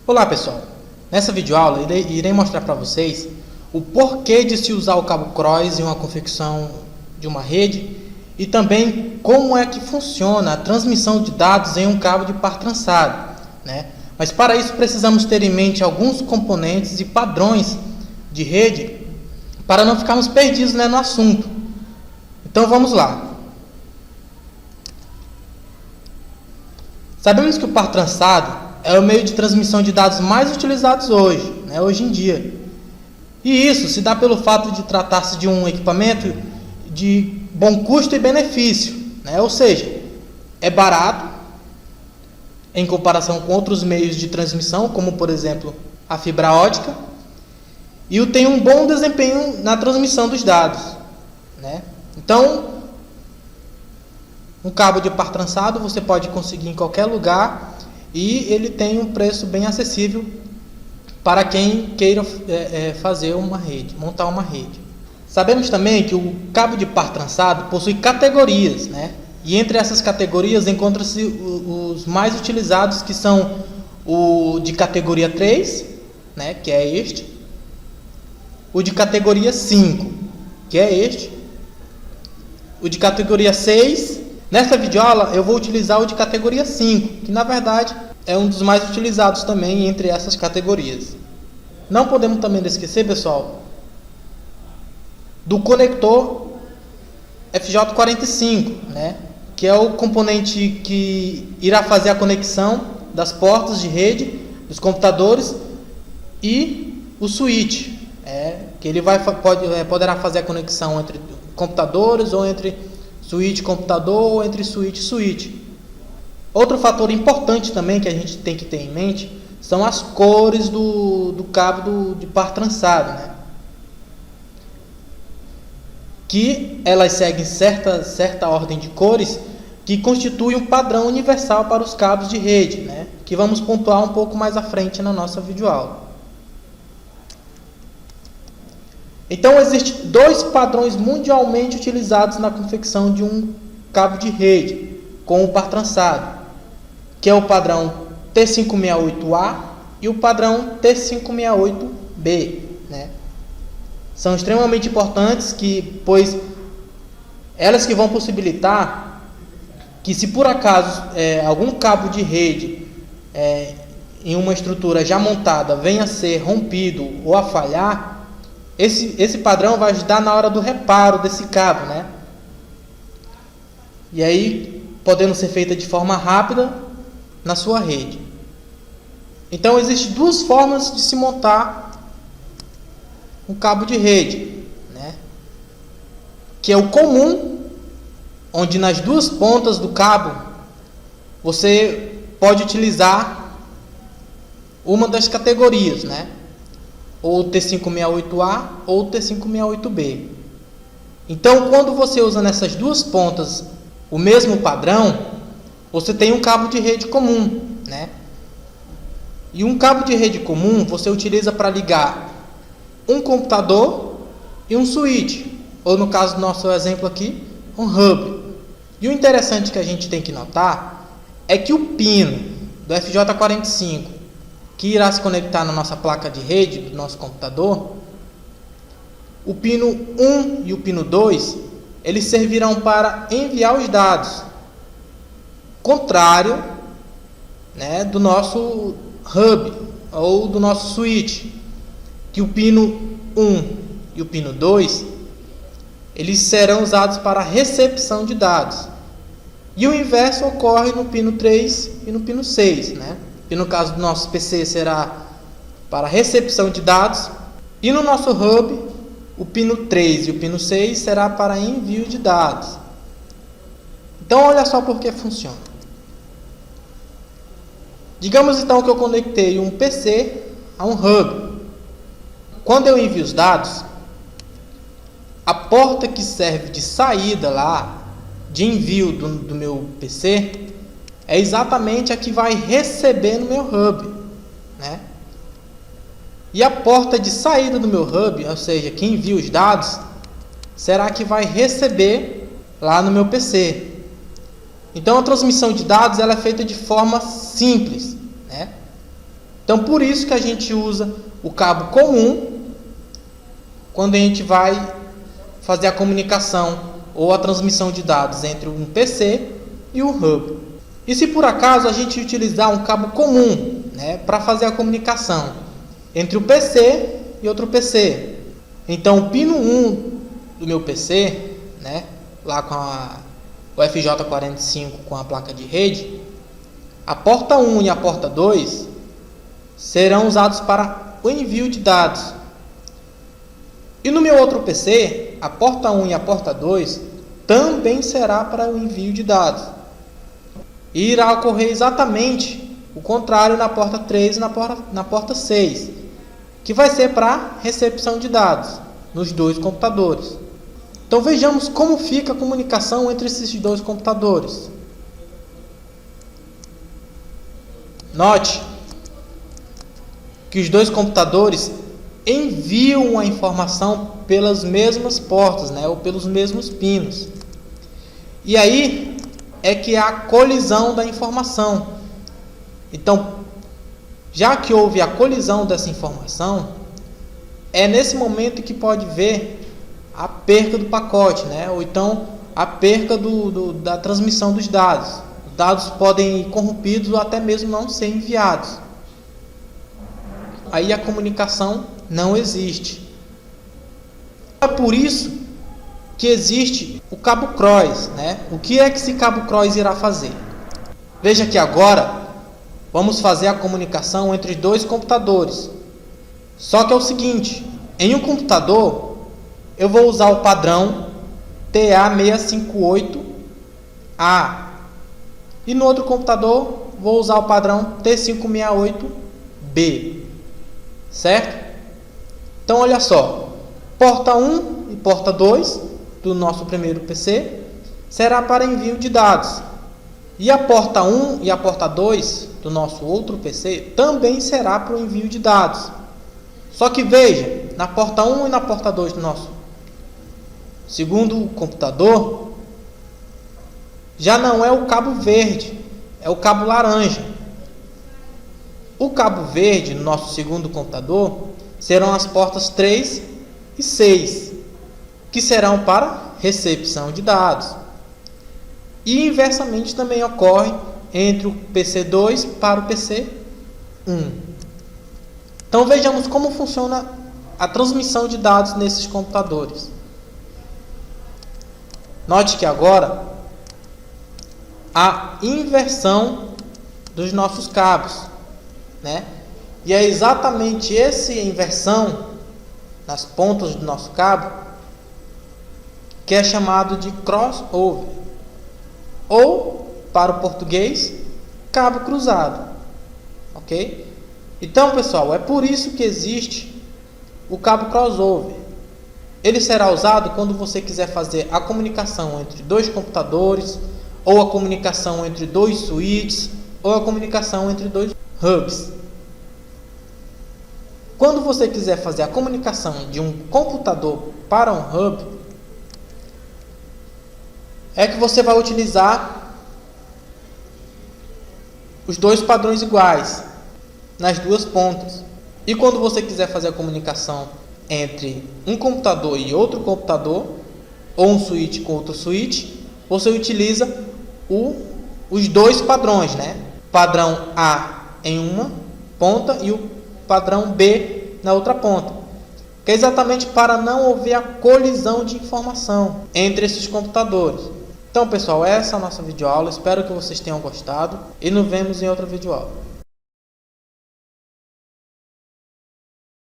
Olá pessoal, nessa videoaula irei mostrar para vocês o porquê de se usar o cabo CROS em uma confecção de uma rede e também como é que funciona a transmissão de dados em um cabo de par trançado, né? Mas para isso precisamos ter em mente alguns componentes e padrões de rede para não ficarmos perdidos, no assunto. Então vamos lá. Sabemos que o par trançado é o meio de transmissão de dados mais utilizados hoje em dia. E isso se dá pelo fato de tratar-se de um equipamento de bom custo e benefício, ou seja, é barato em comparação com outros meios de transmissão, como por exemplo a fibra ótica, e tem um bom desempenho na transmissão dos dados. Então, um cabo de par trançado você pode conseguir em qualquer lugar e ele tem um preço bem acessível para quem queira fazer uma rede, montar uma rede. Sabemos também que o cabo de par trançado possui categorias, e entre essas categorias encontram-se os mais utilizados, que são o de categoria 3, que é este, o de categoria 5, que é este, o de categoria 6. Nesta videoaula eu vou utilizar o de categoria 5, que na verdade é um dos mais utilizados também entre essas categorias. Não podemos também esquecer, pessoal, do conector FJ45, que é o componente que irá fazer a conexão das portas de rede, dos computadores e o switch, que ele poderá fazer a conexão entre computadores ou entre switch computador ou entre switch. Outro fator importante também que a gente tem que ter em mente são as cores do cabo de par trançado, que elas seguem certa ordem de cores que constitui um padrão universal para os cabos de rede, que vamos pontuar um pouco mais à frente na nossa videoaula. Então, existem dois padrões mundialmente utilizados na confecção de um cabo de rede com o par trançado, que é o padrão T568A e o padrão T568B. São extremamente importantes, pois elas que vão possibilitar que, se por acaso algum cabo de rede em uma estrutura já montada venha a ser rompido ou a falhar, esse padrão vai ajudar na hora do reparo desse cabo, e aí podendo ser feita de forma rápida na sua rede. Então existem duas formas de se montar um cabo de rede, que é o comum, onde nas duas pontas do cabo você pode utilizar uma das categorias, ou T568A ou T568B. Então, quando você usa nessas duas pontas o mesmo padrão, você tem um cabo de rede comum, E um cabo de rede comum você utiliza para ligar um computador e um switch, ou no caso do nosso exemplo aqui, um hub. E o interessante que a gente tem que notar é que o pino do FJ45, que irá se conectar na nossa placa de rede do nosso computador, o pino 1 e o pino 2, eles servirão para enviar os dados, contrário do nosso hub ou do nosso switch, que o pino 1 e o pino 2 eles serão usados para recepção de dados, e o inverso ocorre no pino 3 e no pino 6, e no caso do nosso PC será para recepção de dados, e no nosso hub o pino 3 e o pino 6 será para envio de dados. Então olha só por que funciona. Digamos então que eu conectei um PC a um hub. Quando eu envio os dados, a porta que serve de saída lá, de envio do meu PC, é exatamente a que vai receber no meu hub, E a porta de saída do meu hub, ou seja, que envia os dados, será a que vai receber lá no meu PC. Então a transmissão de dados ela é feita de forma simples, Então, por isso que a gente usa o cabo comum quando a gente vai fazer a comunicação ou a transmissão de dados entre um PC e o hub. E se por acaso a gente utilizar um cabo comum, né, para fazer a comunicação entre o PC e outro PC, então o pino 1 do meu PC, né, lá com o FJ45 com a placa de rede, a porta 1 e a porta 2 serão usados para o envio de dados. E no meu outro PC, a porta 1 e a porta 2 também será para o envio de dados. E irá ocorrer exatamente o contrário na porta 3 e na porta 6, que vai ser para recepção de dados nos dois computadores. Então vejamos como fica a comunicação entre esses dois computadores. Note que os dois computadores enviam a informação pelas mesmas portas, né, ou pelos mesmos pinos. E aí é que há a colisão da informação. Então, já que houve a colisão dessa informação, é nesse momento que pode ver a perca do pacote, né, ou então a perca da transmissão dos dados. Os dados podem ir corrompidos ou até mesmo não ser enviados. Aí a comunicação não existe. É por isso que existe o cabo cross, né? O que é que esse cabo cross irá fazer? Veja que agora vamos fazer a comunicação entre dois computadores. Só que é o seguinte, em um computador eu vou usar o padrão TA658A e no outro computador vou usar o padrão T568B. Certo? Então olha só, porta 1 e porta 2 do nosso primeiro PC será para envio de dados. E a porta 1 e a porta 2 do nosso outro PC também será para o envio de dados. Só que veja, na porta 1 e na porta 2 do nosso segundo computador, já não é o cabo verde, é o cabo laranja. O cabo verde no nosso segundo computador serão as portas 3 e 6, que serão para recepção de dados. E inversamente também ocorre entre o PC2 para o PC1. Então vejamos como funciona a transmissão de dados nesses computadores. Note que agora a inversão dos nossos cabos, né? E é exatamente essa inversão nas pontas do nosso cabo que é chamado de crossover, ou para o português, cabo cruzado, ok? Então pessoal, é por isso que existe o cabo crossover. Ele será usado quando você quiser fazer a comunicação entre dois computadores, ou a comunicação entre dois switches, ou a comunicação entre dois hubs. Quando você quiser fazer a comunicação de um computador para um hub, é que você vai utilizar os dois padrões iguais nas duas pontas. E quando você quiser fazer a comunicação entre um computador e outro computador, ou um switch com outro switch, você utiliza os dois padrões, né? Padrão A em uma ponta e o padrão B na outra ponta, que é exatamente para não haver a colisão de informação entre esses computadores. Então pessoal, essa é a nossa videoaula, espero que vocês tenham gostado e nos vemos em outra videoaula.